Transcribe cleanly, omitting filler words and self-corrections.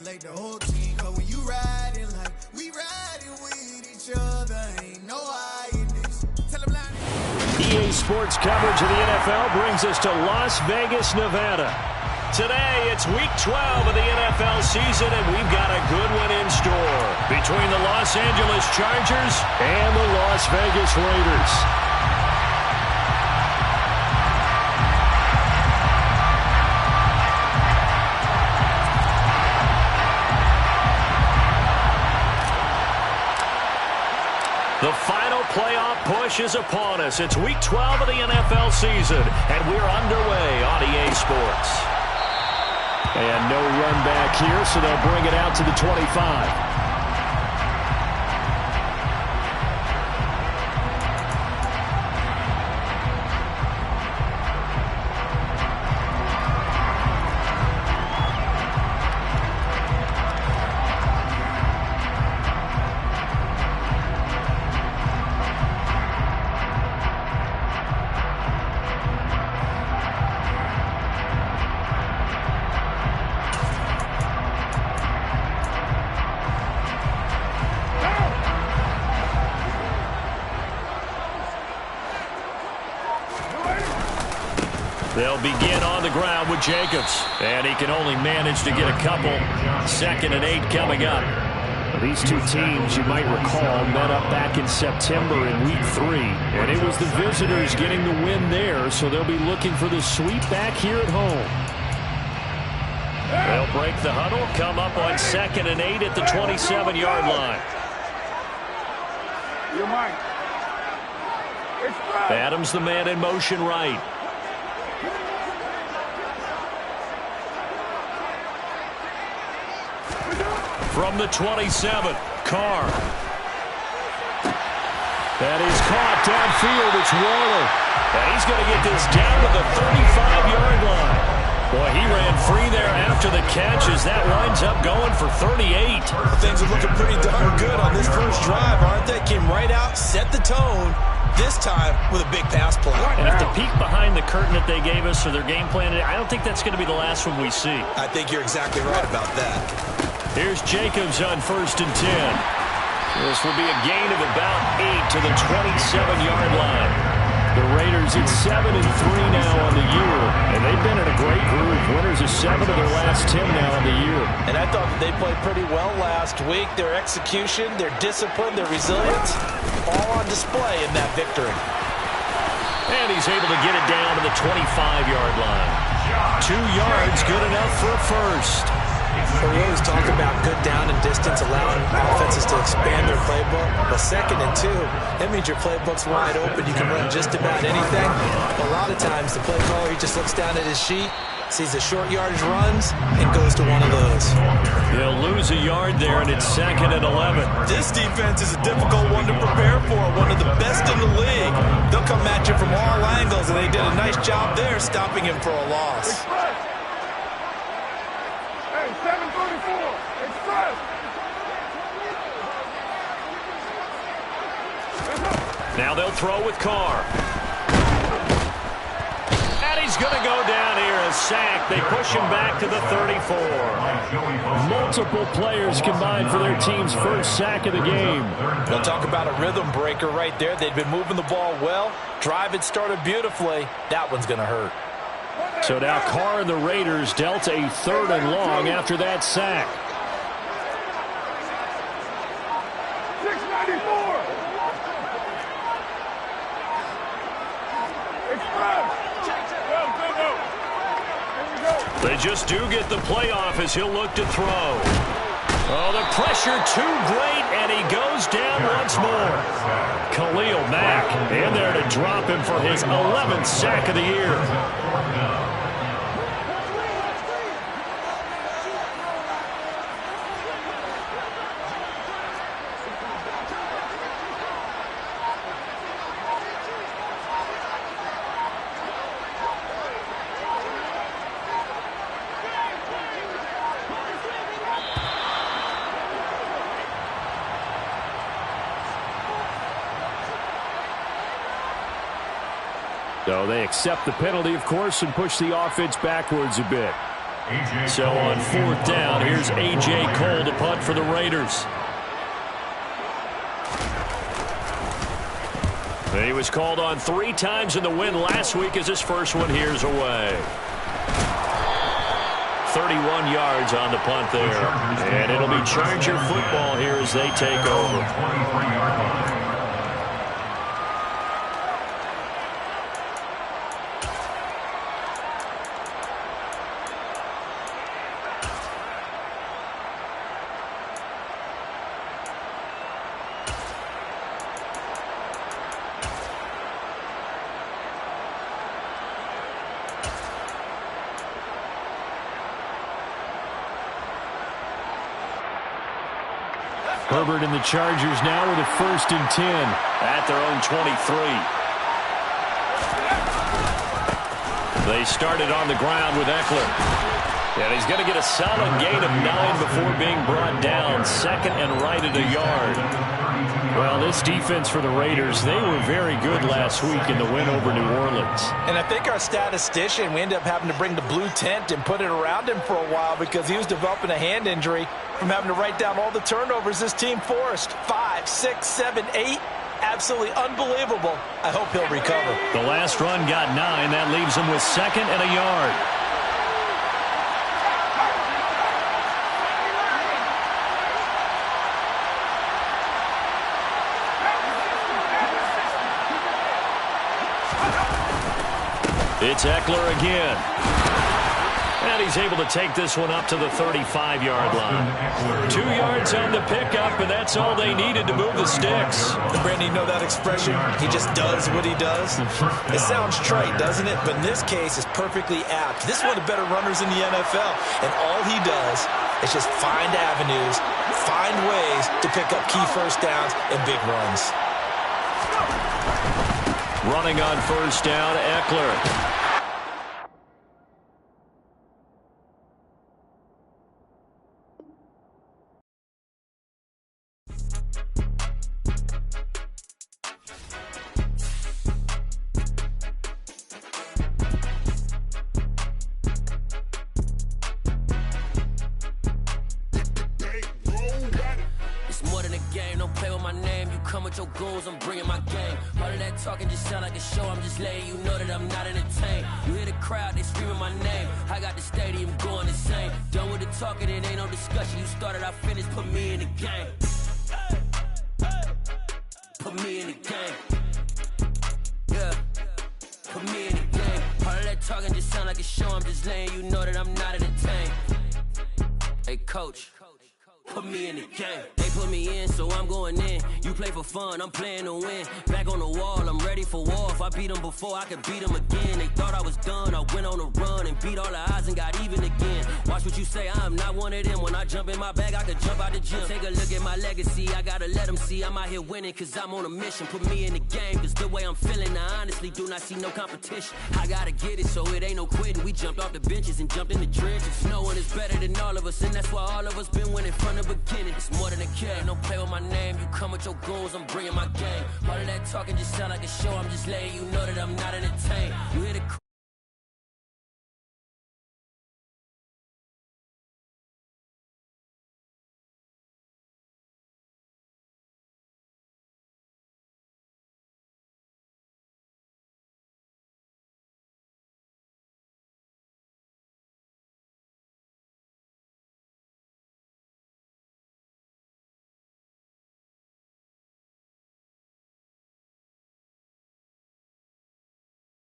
Like the whole team, cause when you riding like we riding with each other, ain't no hiding this. Tell them EA Sports coverage of the NFL brings us to Las Vegas, Nevada. Today, it's week 12 of the NFL season, and we've got a good one in store between the Los Angeles Chargers and the Las Vegas Raiders. The final playoff push is upon us. It's week 12 of the NFL season, and we're underway on EA Sports. And no run back here, so they'll bring it out to the 25. They'll begin on the ground with Jacobs, and he can only manage to get a couple. 2nd and 8 coming up. These two teams, you might recall, met up back in September in week 3, and it was the visitors getting the win there, so they'll be looking for the sweep back here at home. They'll break the huddle, come up on 2nd and 8 at the 27-yard line. You're mine. Adams, the man in motion right. From the 27, Carr. That is caught downfield. It's Waller. And he's going to get this down to the 35-yard line. Boy, he ran free there after the catch as that winds up going for 38. Things are looking pretty darn good on this first drive, aren't they? Came right out, set the tone, this time with a big pass play. And if the peek behind the curtain that they gave us for their game plan, I don't think that's going to be the last one we see. I think you're exactly right about that. Here's Jacobs on 1st and 10. This will be a gain of about 8 to the 27-yard line. The Raiders at 7-3 now on the year, and they've been in a great groove. Winners of 7 of their last 10 now on the year. And I thought that they played pretty well last week. Their execution, their discipline, their resilience, all on display in that victory. And he's able to get it down to the 25-yard line. 2 yards, good enough for a first. We always talk about good down and distance, allowing offenses to expand their playbook. But 2nd and 2, that means your playbook's wide open. You can run just about anything. A lot of times, the play caller, he just looks down at his sheet, sees the short yardage runs, and goes to one of those. They'll lose a yard there, and it's 2nd and 11. This defense is a difficult one to prepare for, one of the best in the league. They'll come at you from all angles, and they did a nice job there stopping him for a loss. Now they'll throw with Carr. And he's going to go down here, a sack. They push him back to the 34. Multiple players combined for their team's first sack of the game. We'll talk about a rhythm breaker right there. They'd been moving the ball well. Drive had started beautifully. That one's going to hurt. So now Carr and the Raiders dealt a 3rd and long after that sack. 694. They just do get the playoff as he'll look to throw. Oh, the pressure too great, and he goes down once more. Khalil Mack in there to drop him for his 11th sack of the year. So they accept the penalty, of course, and push the offense backwards a bit. So on 4th down, here's A.J. Cole to punt for the Raiders. He was called on 3 times in the win last week as his first one here's away. 31 yards on the punt there. And it'll be Charger football here as they take over. Herbert and the Chargers now with a 1st and 10 at their own 23. They started on the ground with Eckler. And he's going to get a solid gain of 9 before being brought down. 2nd and right at a yard. Well, this defense for the Raiders, they were very good last week in the win over New Orleans. And I think our statistician, we ended up having to bring the blue tent and put it around him for a while because he was developing a hand injury from having to write down all the turnovers this team forced. 5, 6, 7, 8. Absolutely unbelievable. I hope he'll recover. The last run got 9. That leaves him with 2nd and a yard. It's Eckler again. And he's able to take this one up to the 35-yard line. 2 yards on the pickup, and that's all they needed to move the sticks. Brandon, you know that expression? He just does what he does. It sounds trite, doesn't it? But in this case, it's perfectly apt. This is one of the better runners in the NFL. And all he does is just find avenues, find ways to pick up key first downs and big runs. Running on 1st down, Eckler. I'm playing to win. Back on the wall, I'm ready for war. If I beat them before, I could beat them again. They thought I was done. I went on a run and beat all the odds and got even again. Watch what you say, I'm not one of them. When I jump in my bag, I could jump out the gym. Take a look at my legacy. I gotta let them see I'm out here winning, cause I'm on a mission. Put me in the game, cause the way I'm feeling, I honestly do not see no competition. I gotta get it, so it ain't no quitting. We jumped off the benches and jumped in the trenches. No one is better than all of us, and that's why all of us been winning from the beginning. It's more than a game. Don't play with my name. You come with your goons, I'm bringing my game. All of that talking just sound like a show. I'm just letting you know that I'm not entertained. You hear the